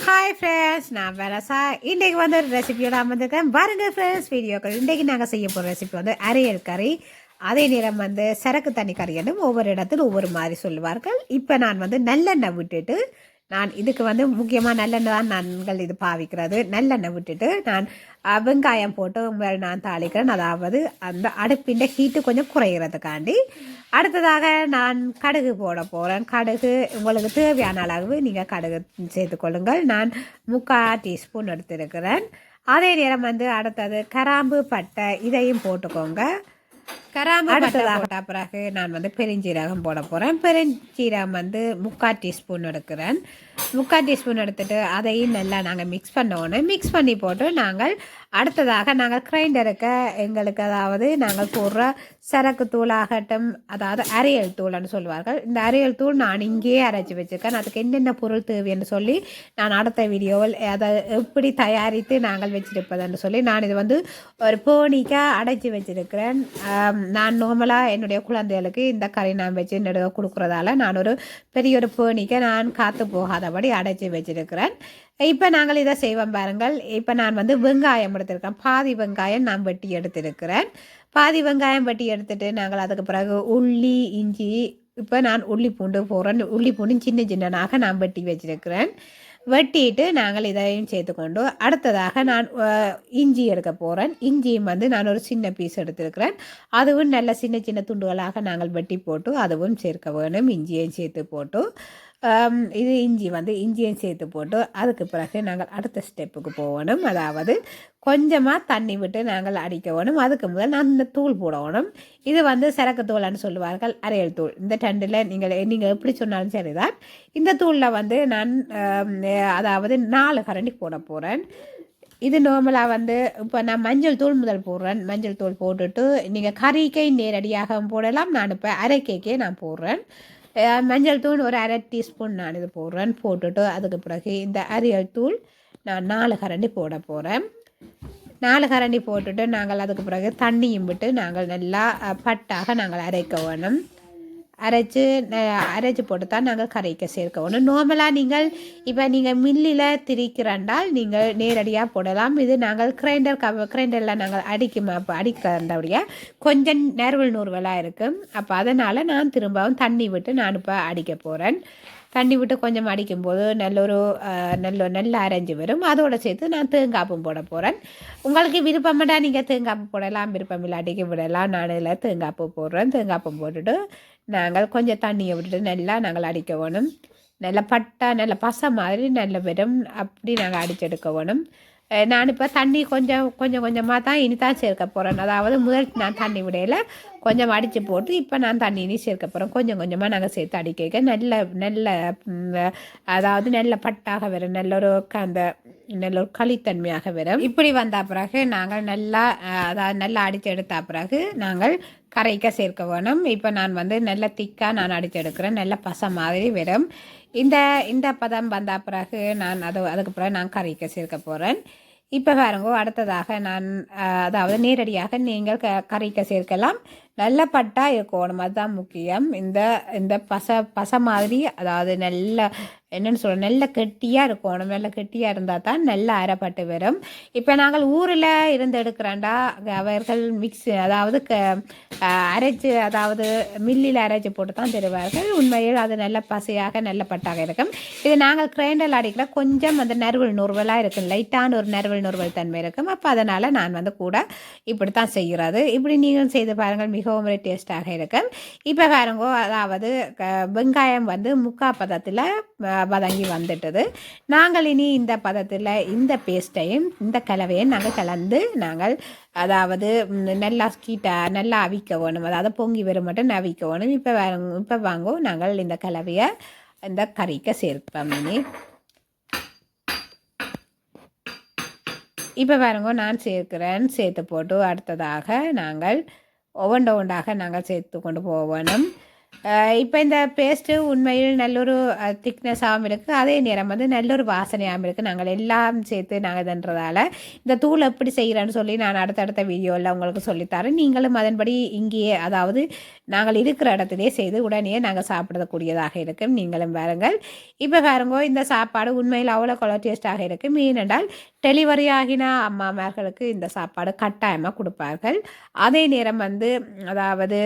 Hi friends, நான் வரசா. இன்றைக்கு வந்து ஒரு ரெசிபியோட வந்திருக்கேன். பாருங்க ஃப்ரெண்ட்ஸ், வீடியோக்கள் இன்றைக்கு நாங்கள் செய்ய போகிற ரெசிபி வந்து அரையல் கறி. அதே நேரம் வந்து சரக்கு தண்ணி கறின்னு ஒவ்வொரு இடத்துல ஒவ்வொரு மாதிரி சொல்லுவார்கள். இப்போ நான் வந்து நல்லெண்ணெய் விட்டுட்டு நான் இதுக்கு வந்து முக்கியமாக நல்லெண்ணெய் தான் நாங்கள் இது பாவிக்கிறது. நல்லெண்ணெய் விட்டுட்டு நான் வெங்காயம் போட்டு நான் தாளிக்கிறேன். அதாவது அந்த அடுப்பின் ஹீட்டு கொஞ்சம் குறைகிறதுக்காண்டி. அடுத்ததாக நான் கடுகு போட போகிறேன். கடுகு உங்களுக்கு தேவையான அளவு நீங்கள் கடுகு சேர்த்துக்கொள்ளுங்கள். நான் 3/4 டீஸ்பூன் எடுத்துருக்கிறேன். அதே நேரம் வந்து அடுத்தது கராம்பு பட்டை இதையும் போட்டுக்கோங்க. கராம்பு அடுத்ததாக போட்ட பிறகு நான் வந்து பெருஞ்சீரகம் போட போகிறேன். பெருஞ்சீரகம் வந்து 3/4 டீஸ்பூன் எடுக்கிறேன். 3/4 டீஸ்பூன் எடுத்துகிட்டு அதையும் நல்லா நாங்கள் மிக்ஸ் பண்ணணும். மிக்ஸ் பண்ணி போட்டு நாங்கள் அடுத்ததாக நாங்கள் கிரைண்டருக்கு எங்களுக்கு அதாவது நாங்கள் போடுற சரக்கு தூளாகட்டும், அதாவது அரையல் தூள்னு சொல்லுவார்கள். இந்த அரையல் தூள் நான் இங்கேயே அரைச்சி வச்சுருக்கேன். அதுக்கு என்னென்ன பொருள் தேவைன்னு சொல்லி நான் அடுத்த வீடியோவில் அதை எப்படி தயாரித்து நாங்கள் வச்சிருப்பதுன்னு சொல்லி நான் இது வந்து ஒரு போனிக்காக அடைச்சி வச்சுருக்கிறேன். நான் நார்மலாக என்னுடைய குழந்தைகளுக்கு இந்த கறி நான் வச்சு நடுக கொடுக்குறதால நான் ஒரு பெரிய ஒரு பேணிக்கை நான் காற்று போகாதபடி அடைச்சி வச்சுருக்கிறேன். இப்போ நாங்கள் இதை செய்வோம் பாருங்கள். இப்போ நான் வந்து வெங்காயம் எடுத்திருக்கேன். பாதி வெங்காயம் நான் வெட்டி எடுத்திருக்கிறேன். பாதி வெங்காயம் வெட்டி எடுத்துகிட்டு நாங்கள் அதுக்கு பிறகு உள்ளி, இஞ்சி, இப்போ நான் உள்ளி பூண்டு போடுறேன். உள்ளி பூண்டு சின்ன சின்னனாக நான் வெட்டி வச்சுருக்கிறேன். வெட்டிட்டு நாங்கள் இதையும் சேர்த்துக்கொண்டு அடுத்ததாக நான் இஞ்சி எடுக்க போகிறேன். இஞ்சியும் வந்து நான் ஒரு சின்ன பீஸ் எடுத்துருக்கிறேன். அதுவும் நல்ல சின்ன சின்ன துண்டுகளாக நாங்கள் வெட்டி போட்டு அதுவும் சேர்க்க வேணும். இஞ்சியையும் சேர்த்து போட்டு இது இஞ்சியும் சேர்த்து போட்டு அதுக்கு பிறகு நாங்கள் அடுத்த ஸ்டெப்புக்கு போகணும். அதாவது கொஞ்சமாக தண்ணி விட்டு நாங்கள் அடிக்க வேணும். அதுக்கு முதல் நான் இந்த தூள் போடணும். இது வந்து சரக்கு தூள்னு சொல்லுவார்கள், அரையல் தூள். இந்த டண்டில் நீங்கள் எப்படி சொன்னாலும் சரிதான். இந்த தூளில் வந்து நான் அதாவது 4 கரண்டி போட போகிறேன். இது நார்மலாக வந்து இப்போ நான் மஞ்சள் தூள் முதல் போடுறேன். மஞ்சள் தூள் போட்டுட்டு நீங்கள் கறிக்கை நேரடியாக போடலாம். நான் இப்போ அரைக்கைக்கே நான் போடுறேன். மஞ்சள் தூள் ஒரு 1/2 டீஸ்பூன் நான் இது போடுறேன். போட்டுட்டு அதுக்கு பிறகு இந்த அரியல் தூள் நான் 4 கரண்டி போட போகிறேன். 4 கரண்டி போட்டுட்டு நாங்கள் அதுக்கு பிறகு தண்ணியும் விட்டு நாங்கள் நல்லா பட்டாக நாங்கள் அரைக்க வேணும். அரைச்சி போட்டு தான் நாங்கள் கரைக்க சேர்க்க வேணும். நார்மலாக நீங்கள் மில்லில் திரிக்கிறண்டால் நீங்கள் நேரடியாக போடலாம். இது நாங்கள் கிரைண்டரில் நாங்கள் அடிக்கிறபடியாக கொஞ்சம் நறுவலாக இருக்கும். அப்போ அதனால் நான் திரும்பவும் தண்ணி விட்டு நான் இப்போ அடிக்க போகிறேன். தண்ணி விட்டு கொஞ்சம் அடிக்கும்போது நல்ல அரைஞ்சி வரும். அதோடு சேர்த்து நான் தேங்காய்ப்பும் போட போகிறேன். உங்களுக்கு விருப்பமாட்டா நீங்கள் தேங்காய்ப்பு போடலாம், விருப்பம் இல்லை அடிக்க விடலாம். நான் இதில் தேங்காய்ப்பு போடுறேன். தேங்காய்ப்பும் போட்டுட்டு நாங்கள் கொஞ்சம் தண்ணியை விட்டுட்டு நல்லா நாங்கள் அடிக்க வேணும். நல்ல பசை மாதிரி நல்ல வெறும் அப்படி நாங்கள் அடிச்செடுக்க வேணும். நான் இப்போ தண்ணி கொஞ்சமாக தான் இனி தான் சேர்க்க போகிறேன். அதாவது முதல் நான் தண்ணி விடையில் கொஞ்சம் அடித்து போட்டு இப்போ நான் தண்ணி இனி சேர்க்க போகிறேன். கொஞ்சமாக நாங்கள் சேர்த்து அடிக்க நல்ல அதாவது நல்ல பட்டாக வரும். நல்ல ஒரு களித்தன்மையாக வரும். இப்படி வந்த பிறகு நாங்கள் நல்லா அடித்து எடுத்த பிறகு நாங்கள் கரைக்க சேர்க்க வேணும். இப்போ நான் வந்து நல்ல திக்காக நான் அடித்து எடுக்கிறேன். நல்ல பசை மாதிரி வரும். இந்த பதம் வந்த பிறகு நான் அதுக்கு பிறகு நான் கரைக்க சேர்க்க போகிறேன். இப்போ பாருங்க, அடுத்ததாக நான் அதாவது நேரடியாக நீங்கள் கரைக்க சேர்க்கலாம். நல்ல பட்டா இருக்கணும், அதுதான் முக்கியம். இந்த பசை மாதிரி அதாவது நல்ல கெட்டியாக இருக்கணும். நல்ல கெட்டியாக இருந்தால் தான் நல்ல அரைப்பட்டு வரும். இப்போ நாங்கள் ஊரில் இருந்து எடுக்கிறோண்டா அவர்கள் அதாவது அரைச்சி அதாவது மில்லில் அரைச்சி போட்டு தான் தருவார்கள். உண்மையில் அது நல்ல பசையாக நல்ல பட்டாக இருக்கும். இது நாங்கள் கிரைண்டரில் அடிக்கிற கொஞ்சம் அந்த நறுவலாக இருக்கும். லைட்டான ஒரு நறுவல் தன்மை இருக்கும். அப்போ அதனால் நான் வந்து கூட இப்படி தான் செய்கிறது. இப்படி நீங்கள் செய்து பாருங்கள், மிகவும் ஒரு டேஸ்ட்டாக இருக்கும். இப்போ பாருங்கோ, அதாவது வெங்காயம் வந்து 3/4 பதத்தில் வதங்கி வந்துட்டது. நாங்கள் இனி இந்த பதத்தில் இந்த பேஸ்ட்டையும் இந்த கலவையும் நாங்கள் கலந்து அதாவது நல்லா அவிக்க வேணும். அதாவது பொங்கி வரும் மட்டும் அவிக்க வேணும். இப்போ வாங்கோ நாங்கள் இந்த கலவையை இந்த கறிக்கு சேர்ப்போம். இனி இப்போ பாருங்க, நான் சேர்த்து போட்டு அடுத்ததாக நாங்கள் ஒவ்வொன்றாக நாங்கள் சேர்த்து கொண்டு போகணும். இப்போ இந்த பேஸ்ட்டு உண்மையில் நல்லொரு திக்னஸாகவும் இருக்குது, அதே நேரம் வந்து நல்லொரு வாசனையாகவும் இருக்குது. நாங்கள் எல்லாம் சேர்த்து நாங்கள் இதுன்றதால இந்த தூள் எப்படி செய்கிறேன்னு சொல்லி நான் அடுத்தடுத்த வீடியோவில் உங்களுக்கு சொல்லித்தரேன். நீங்களும் அதன்படி இங்கேயே, அதாவது நாங்கள் இருக்கிற இடத்துலேயே செய்து உடனே நாங்கள் சாப்பிடக்கூடியதாக இருக்கும். நீங்களும் பாருங்கள். இப்போ பாருங்கோ, இந்த சாப்பாடு உண்மையில் அவ்வளோ கொல டேஸ்ட்டாக இருக்கும். ஏனென்றால் டெலிவரி ஆகின அம்மாமார்களுக்கு இந்த சாப்பாடு கட்டாயமாக கொடுப்பார்கள். அதே நேரம் வந்து அதாவது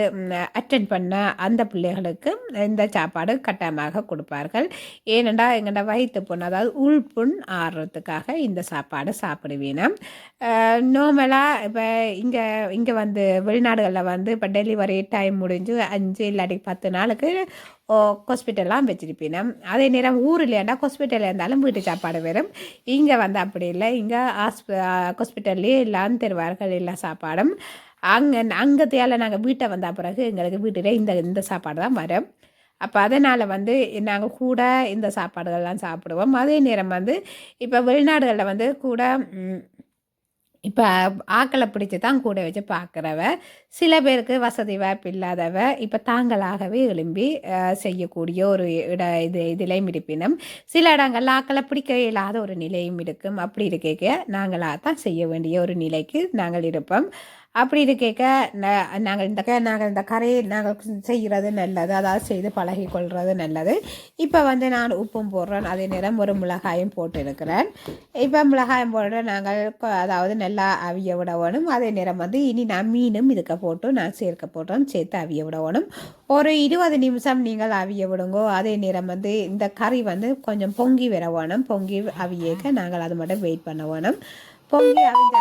அட்டென்ட் பண்ண அந்த பிள்ளைகளுக்கு இந்த சாப்பாடு கட்டாயமாக கொடுப்பார்கள். ஏனென்றால் எங்கள்ட வயிற்று புண், அதாவது உள்புண் ஆறுறதுக்காக இந்த சாப்பாடு சாப்பிடுவீனம். நார்மலாக இப்போ இங்கே வந்து வெளிநாடுகளில் வந்து இப்போ டெலிவரி டைம் முடிஞ்சு 5 இல்லாட்டி 10 நாளுக்கு ஹாஸ்பிட்டல்லாம் வச்சுருப்பினோம். அதே நேரம் ஊரில் ஏண்டா ஹாஸ்பிட்டலில் இருந்தாலும் வீட்டு சாப்பாடு வரும். இங்கே வந்து அப்படி இல்லை. இங்கே ஹாஸ்பிட்டல்லே எல்லாம் தருவார்கள் எல்லா சாப்பாடும். அங்கத்தையால் நாங்கள் வீட்டை வந்த பிறகு எங்களுக்கு வீட்டில் இந்த சாப்பாடு தான் வரும். அப்போ அதனால் வந்து நாங்கள் கூட இந்த சாப்பாடுகள்லாம் சாப்பிடுவோம். அதே நேரம் வந்து இப்போ வெளிநாடுகளில் வந்து கூட இப்போ ஆக்களை பிடிச்சி தான் கூட வச்சு பார்க்குறவ, சில பேருக்கு வசதி வாய்ப்பு இல்லாதவ இப்போ தாங்களாகவே எழும்பி செய்யக்கூடிய ஒரு இதிலையும் இருப்பினும், சில இடங்களில் ஆக்களை பிடிக்க இல்லாத ஒரு நிலையும் இருக்கும். அப்படி இருக்க நாங்களாக தான் செய்ய வேண்டிய ஒரு நிலைக்கு நாங்கள் இருப்போம். அப்படி இருக்க நாங்கள் இந்த கரையை நாங்கள் செய்கிறது நல்லது, அதாவது செய்து பழகி கொள்வது நல்லது. இப்போ வந்து நான் உப்பும் போடுறேன், அதே நேரம் ஒரு மிளகாயும் போட்டு இருக்கிறேன். இப்போ மிளகாயம் போடுற நாங்கள் அதாவது நல்லா அவிய விட வேணும். அதே நேரம் வந்து இனி நான் மீனும் இதுக்கு போட்டு நான் சேர்த்து அவிய விட வேணும். ஒரு 20 நிமிஷம் நீங்கள் அவிய விடுங்கோ. அதே நேரம் வந்து இந்த கறி வந்து கொஞ்சம் பொங்கி வர வேணும். பொங்கி அவியக்க நாங்கள் அது மட்டும் வெயிட் பண்ண வேணும். பொங்கி அவிஞ்ச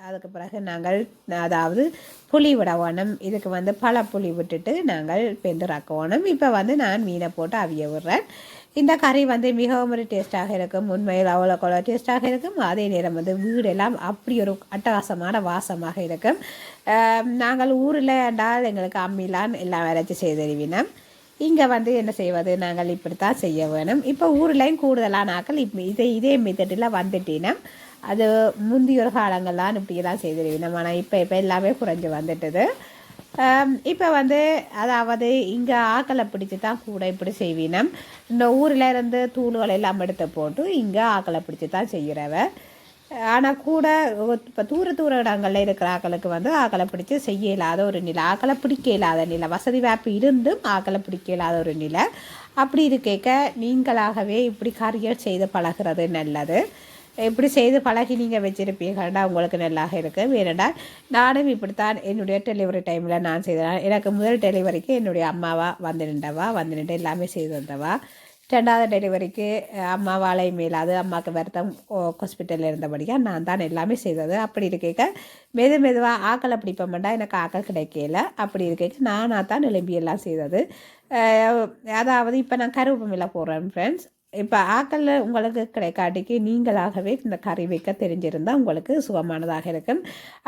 அதுக்கு பிறகு நாங்கள் அதாவது புளி விட வேணும். இதுக்கு வந்து பல புளி விட்டுட்டு நாங்கள் பெந்துராக்க வேணும். இப்போ வந்து நான் மீனை போட்டு அவிய விடுறேன். இந்த கறி வந்து மிகவும் ஒரு டேஸ்ட்டாக இருக்கும். உண்மையில் அவ்வளோ டேஸ்ட்டாக இருக்கும். அதே நேரம் வந்து வீடெல்லாம் அப்படி ஒரு அட்டகாசமான வாசமாக இருக்கும். நாங்கள் ஊரில் என்றால் எங்களுக்கு அம்மிலான் எல்லாம் வரைச்சி செய்தறிவினோம். இங்கே வந்து என்ன செய்வது, நாங்கள் இப்படித்தான் செய்ய வேணும். இப்போ ஊர்லேயும் கூடுதலான ஆக்கள் இப்போ இதே மெத்தடில் வந்துட்டீங்கன்னா, அது முந்திய ஒரு காலங்கள்லாம் இப்படி தான் செய்திருவினோம். ஆனால் இப்போ எல்லாமே குறைஞ்சி வந்துட்டுது. இப்போ வந்து அதாவது இங்கே ஆக்களை பிடிச்சி தான் கூட இப்படி செய்வினோம். இந்த ஊரில் இருந்து தூள்கள் எல்லாம் எடுத்து போட்டு இங்கே ஆக்களை பிடிச்சி தான் செய்கிறவ. ஆனால் கூட இப்போ தூர இடங்களில் இருக்கிற ஆக்களுக்கு வந்து ஆக்களை பிடிச்சி செய்ய இல்லாத ஒரு நிலை, ஆக்களை பிடிக்க இல்லாத நிலை, வசதி வாய்ப்பு இருந்தும் ஆக்களை பிடிக்க இல்லாத ஒரு நிலை. அப்படி இருக்க நீங்களாகவே இப்படி கறியல் செய்து பழகிறது நல்லது. இப்படி செய்து பழகி நீங்கள் வச்சுருப்பீங்கடா உங்களுக்கு நல்லாக இருக்குது. வேணுண்டா நானும் இப்படித்தான் என்னுடைய டெலிவரி டைமில் நான் செய்தேன். எனக்கு முதல் டெலிவரிக்கு என்னுடைய அம்மாவா வந்து நின்று எல்லாமே செய்து வந்தவா. 2வது டெலிவரிக்கு அம்மா வாழை மேலாது, அம்மாவுக்கு வருத்தம் ஹாஸ்பிட்டலில் இருந்தபடியாக நான் தான் எல்லாமே செய்தது. அப்படி இருக்க மெதுவாக ஆக்களை பிடிப்போம்டா எனக்கு ஆக்கள் கிடைக்கல. அப்படி இருக்க நானாக தான் எலும்பி எல்லாம் செய்தது. அதாவது இப்போ நான் கருவேப்பிலை போடுறேன் ஃப்ரெண்ட்ஸ். இப்போ ஆக்களில் உங்களுக்கு கிடைக்காட்டிக்கு நீங்களாகவே இந்த கறி வைக்க தெரிஞ்சிருந்தால் உங்களுக்கு சுகமானதாக இருக்கும்.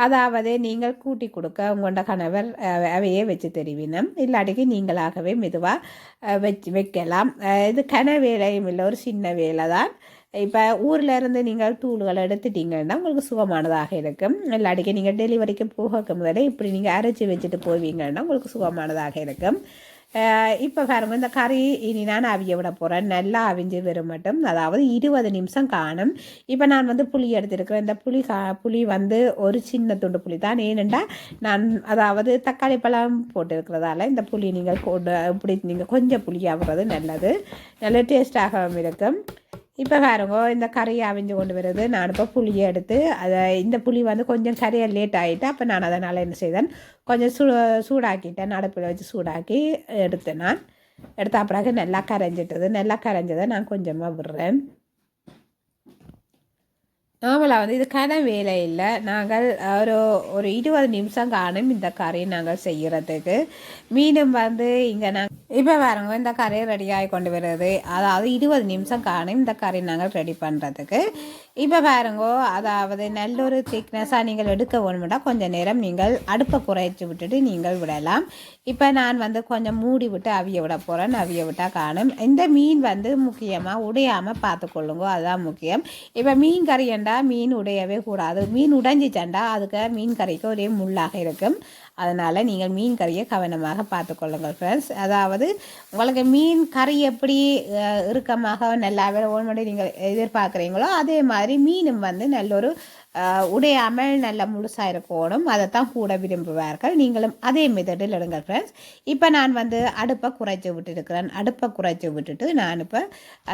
அதாவது நீங்கள் கூட்டி கொடுக்க உங்களோட கணவர் அவையே வச்சு தெரிவினம், இல்லாட்டிக்கு நீங்களாகவே மெதுவாக வைக்கலாம். இது கன வேலையும் இல்லை, ஒரு சின்ன வேலை தான். இப்போ ஊரில் இருந்து நீங்கள் தூள்களை எடுத்துட்டீங்கன்னா உங்களுக்கு சுகமானதாக இருக்கும். இல்லாட்டிக்கு நீங்கள் டெலிவரிக்கு போக முதலே இப்படி நீங்கள் அரைச்சி வச்சுட்டு போவீங்கன்னா உங்களுக்கு சுகமானதாக இருக்கும். இப்போ பாருங்கள், இந்த கறி இனி நான் அவிய விட போகிறேன். நல்லா அவிஞ்சு வரும் மட்டும், அதாவது 20 நிமிஷம் காணும். இப்போ நான் வந்து புளி எடுத்துருக்கிறேன். இந்த புளி வந்து ஒரு சின்ன துண்டு புளி தான். ஏனெண்டா நான் அதாவது தக்காளி பழம் போட்டிருக்கிறதால இந்த புளி நீங்கள் இப்படி நீங்கள் கொஞ்சம் புளி ஆகுறது நல்லது, நல்ல டேஸ்டாகவும் இருக்கும். இப்போ பாருங்க, இந்த கறியை அவிஞ்சு கொண்டு வருது. நான் இப்போ புளியை எடுத்து இந்த புளி வந்து கொஞ்சம் கறியை லேட் ஆகிட்டு, அப்போ நான் அதனால் என்ன செய்தேன், கொஞ்சம் சூடாக்கிட்டேன். அடுப்பில் வச்சு சூடாக்கி எடுத்தேன். எடுத்த பிறகு நல்லா கரைஞ்சதை நான் கொஞ்சமாக விடுறேன். நார்மலாக வந்து இதுக்கான வேலை இல்லை. நாங்கள் ஒரு 20 நிமிஷம் காணும் இந்த கறியை நாங்கள் செய்கிறதுக்கு. மீனும் வந்து இங்கே இப்போ பாருங்க, இந்த கறி ரெடியாகி கொண்டு வருது. அதாவது 20 நிமிஷம் காணும் இந்த கறி நாங்கள் ரெடி பண்ணுறதுக்கு. இப்போ பாருங்கோ, அதாவது நல்ல ஒரு திக்னஸாக நீங்கள் எடுக்க வேணும்னா கொஞ்சம் நேரம் நீங்கள் அடுப்பை குறைச்சி விட்டுட்டு நீங்கள் விடலாம். இப்போ நான் வந்து கொஞ்சம் மூடி விட்டு அவிய விட போகிறேன். அவிய விட்டால் காணும். இந்த மீன் வந்து முக்கியமாக உடையாமல் பார்த்துக்கொள்ளுங்கோ, அதுதான் முக்கியம். இப்போ மீன் கறி என்றால் உடைஞ்சிட்டா மீன் உடையவே கூடாது. மீன் உடைஞ்சிச்சண்டா அதுக்கு மீன் கறிக்கு ஒரே முள்ளாக இருக்கும். அதனால் நீங்கள் மீன் கறியை கவனமாக பார்த்துக்கொள்ளுங்கள் ஃப்ரெண்ட்ஸ். அதாவது உங்களுக்கு மீன் கறி எப்படி இறுக்கமாக நல்லாவே ஓன்மடி நீங்கள் எதிர்பார்க்குறீங்களோ அதே மாதிரி மீனும் வந்து நல்ல ஒரு உடையாமல் நல்ல முழுசாக இருக்கணும். அதைத்தான் கூட விரும்புவார்கள். நீங்களும் அதே மெத்தடில் எடுங்க ஃப்ரெண்ட்ஸ். இப்போ நான் வந்து அடுப்பை குறைச்சி விட்டுருக்கிறேன். அடுப்பை குறைச்சி விட்டுட்டு நான் இப்போ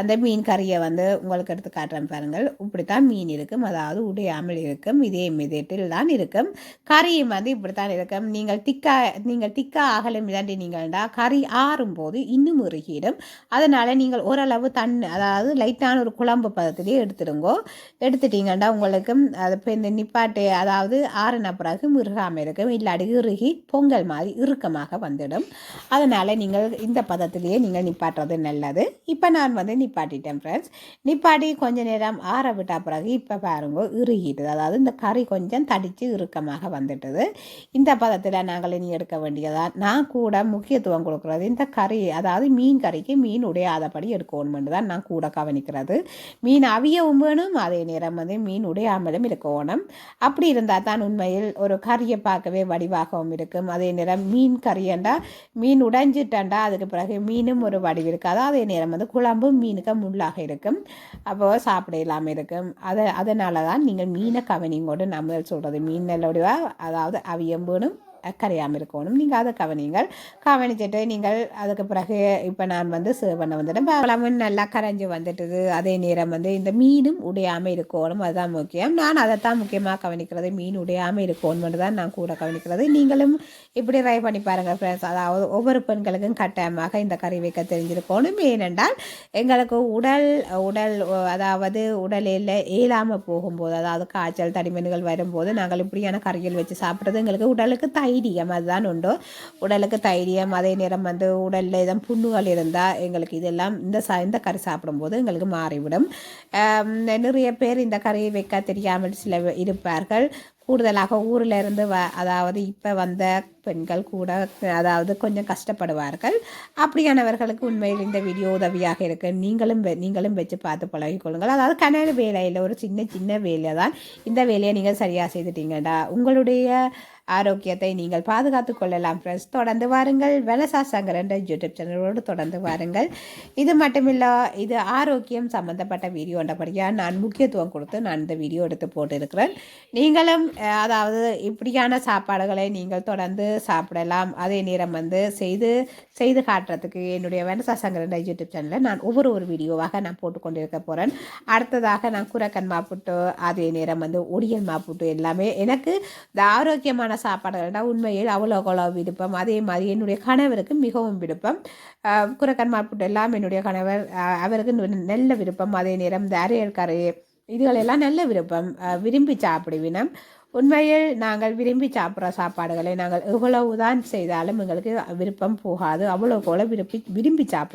அந்த மீன் கறியை வந்து உங்களுக்கு எடுத்து காட்டுறேன் பாருங்கள். இப்படித்தான் மீன் இருக்கும், அதாவது உடையாமல் இருக்கும். இதே மெத்தடில் தான் இருக்கும். கறியும் வந்து இப்படித்தான் இருக்கும். நீங்கள் திக்கா அகலம் இதாண்டி நீங்கள்டா கறி ஆறும்போது இன்னும் இறுகிடும். அதனால் நீங்கள் ஓரளவு அதாவது லைட்டான ஒரு குழம்பு பதத்திலேயே எடுத்துடுங்கோ. எடுத்துட்டீங்கன்னா உங்களுக்கு அது இப்போ இந்த நிப்பாட்டு அதாவது ஆறுன பிறகு இறுகாமல் இருக்கும். இல்லாடி இறுகி பொங்கல் மாதிரி இறுக்கமாக வந்துடும். அதனால் நீங்கள் இந்த பதத்திலேயே நீங்கள் நிப்பாட்டுறது நல்லது. இப்போ நான் வந்து நிப்பாட்டிட்டேன் ஃப்ரெண்ட்ஸ். நிப்பாட்டி கொஞ்சம் நேரம் ஆற விட்ட பிறகு இப்போ பாருங்க இறுகிடுது. அதாவது இந்த கறி கொஞ்சம் தடித்து இறுக்கமாக வந்துட்டுது. இந்த பதத்தில் நாங்கள் இனி எடுக்க வேண்டியதான். நான் கூட முக்கியத்துவம் கொடுக்குறது இந்த கறி, அதாவது மீன் கறிக்கு மீன் உடையாதபடி எடுக்கணுமென்று தான் நான் கூட கவனிக்கிறது. மீன் அவியவும் வேணும், அதே நேரம் வந்து மீன் உடையாமலும் இருக்கணும். அப்படி இருந்தால் தான் உண்மையில் ஒரு கறியை பார்க்கவே வடிவாகவும் இருக்கும். அதே நேரம் மீன் கறியண்டா மீன் உடைஞ்சிட்டண்டா அதுக்கு பிறகு மீனும் ஒரு வடிவு இருக்காது. அதே நேரம் வந்து குழம்பும் மீனுக்கு முள்ளாக இருக்கும். அப்போ சாப்பிட இல்லாமல் இருக்கும். அதனால தான் நீங்கள் மீனை கவனிங்கோடு நம்ம சொல்கிறது. மீன் நல்ல வடிவாக அதாவது அவியம் வேணும், கரையாமல் இருக்கணும். நீங்கள் அதை கவனிச்சுட்டு நீங்கள் அதுக்கு பிறகு இப்போ நான் வந்து சர்வ் பண்ண வந்துட்டேன். பழமும் நல்லா கரைஞ்சி வந்துட்டுது. அதே நேரம் வந்து இந்த மீனும் உடையாமல் இருக்கணும், அதுதான் முக்கியம். நான் அதைத்தான் முக்கியமாக கவனிக்கிறது. மீன் உடையாமல் இருக்கணும்னு தான் நான் கூட கவனிக்கிறது. நீங்களும் இப்படி ட்ரை பண்ணி பாருங்கள் ஃப்ரெண்ட்ஸ். அதாவது ஒவ்வொரு பெண்களுக்கும் கட்டாயமாக இந்த கறி வைக்க தெரிஞ்சிருக்கணும். ஏனென்றால் எங்களுக்கு உடல் அதாவது உடலில் இயலாமல் போகும்போது, அதாவது காய்ச்சல் தடிமன்கள் வரும்போது நாங்கள் இப்படியான கறிகள் வச்சு சாப்பிட்றது எங்களுக்கு உடலுக்கு தைரியம், அதுதான் உண்டோ உடலுக்கு தைரியம். அதே நேரம் வந்து உடலில் எதுவும் புண்ணுகள் இருந்தால் எங்களுக்கு இதெல்லாம் இந்த கறி சாப்பிடும்போது எங்களுக்கு மாறிவிடும். நிறைய பேர் இந்த கறியை வைக்க தெரியாமல் சில இருப்பார்கள். கூடுதலாக ஊரில் இருந்து அதாவது இப்போ வந்த பெண்கள் கூட அதாவது கொஞ்சம் கஷ்டப்படுவார்கள். அப்படியானவர்களுக்கு உண்மையில் இந்த வீடியோ உதவியாக இருக்கு. நீங்களும் வச்சு பார்த்து பழகிக்கொள்ளுங்கள். அதாவது கனவு வேலையில் ஒரு சின்ன வேலை தான். இந்த வேலையை நீங்கள் சரியாக செய்துட்டீங்கடா உங்களுடைய ஆரோக்கியத்தை நீங்கள் பாதுகாத்து கொள்ளலாம் ஃப்ரெண்ட்ஸ். தொடர்ந்து வாருங்கள். வெலசா சங்கர் என்ற யூடியூப் சேனலோடு தொடர்ந்து வாருங்கள். இது மட்டுமில்லை, இது ஆரோக்கியம் சம்மந்தப்பட்ட வீடியோன்றபடியாக நான் முக்கியத்துவம் கொடுத்து நான் இந்த வீடியோ எடுத்து போட்டிருக்கிறேன். நீங்களும் அதாவது இப்படியான சாப்பாடுகளை நீங்கள் தொடர்ந்து சாப்பிடலாம். அதே நேரம் வந்து செய்து காட்டுறதுக்கு என்னுடைய வெலசா சங்கர் என்ற யூடியூப் சேனலில் நான் ஒவ்வொரு வீடியோவாக நான் போட்டுக்கொண்டிருக்க போகிறேன். அடுத்ததாக நான் குரக்கன் மாப்புட்டு, அதே நேரம் வந்து ஒடியல் மாப்புட்டு எல்லாமே எனக்கு இந்த ஆரோக்கியமான சாப்பாடுகள்னா உண்மையில் அவ்வளோ விருப்பம். அதே மாதிரி என்னுடைய கணவருக்கு மிகவும் விருப்பம். குரக்கன் மாப்புட்டு எல்லாம் என்னுடைய கணவர் அவருக்கு நல்ல விருப்பம். அதே நேரம் இந்த அரையல் கறி இதுகளெல்லாம் நல்ல விருப்பம், விரும்பி சாப்பிடுவினம். உண்மையில் நாங்கள் விரும்பி சாப்பிட்ற சாப்பாடுகளை நாங்கள் எவ்வளவுதான் செய்தாலும் எங்களுக்கு விருப்பம் போகாது. அவ்வளோ விரும்பி சாப்பிடுவோம்.